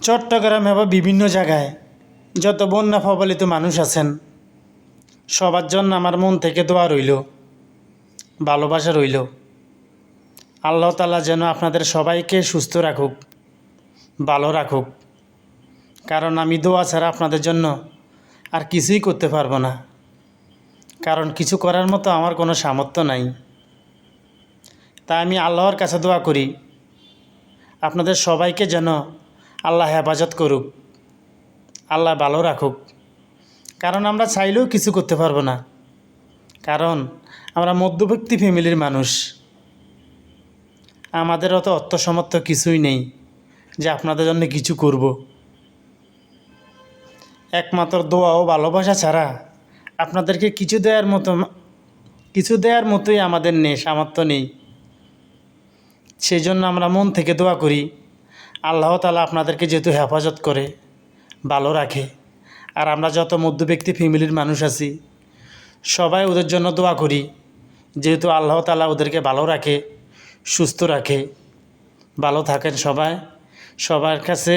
চট্টগ্রামে বা বিভিন্ন জায়গায় যত বন্যা প্রবলিত মানুষ আছেন সবার জন্য আমার মন থেকে দোয়া রইল, ভালোবাসা রইল। আল্লাহ তাআলা যেন আপনাদের সবাইকে সুস্থ রাখুক, ভালো রাখুক। কারণ আমি দোয়া ছাড়া আপনাদের জন্য আর কিছুই করতে পারবো না, কারণ কিছু করার মতো আমার কোনো সামর্থ্য নাই। তাই আমি আল্লাহর কাছে দোয়া করি আপনাদের সবাইকে যেন আল্লাহ হেফাজত করুক, আল্লাহ ভালো রাখুক। কারণ আমরা চাইলেও কিছু করতে পারবো না, কারণ আমরা মধ্যবিত্ত ফ্যামিলির মানুষ। আমাদের অত অর্থ সামর্থ্য কিছুই নেই যে আপনাদের জন্য কিছু করব। একমাত্র দোয়া ও ভালোবাসা ছাড়া আপনাদেরকে কিছু দেওয়ার মতোই আমাদের নেই, সামর্থ্য নেই। সেই জন্য আমরা মন থেকে দোয়া করি আল্লাহ তাআলা আপনাদেরকে যেহেতু হেফাজত করে, ভালো রাখে। আর আমরা যত মধ্যবিত্ত ফ্যামিলির মানুষ আছি সবাই ওদের জন্য দোয়া করি যেহেতু আল্লাহ তাআলা ওদেরকে ভালো রাখে, সুস্থ রাখে। ভালো থাকেন সবাই। সবার কাছে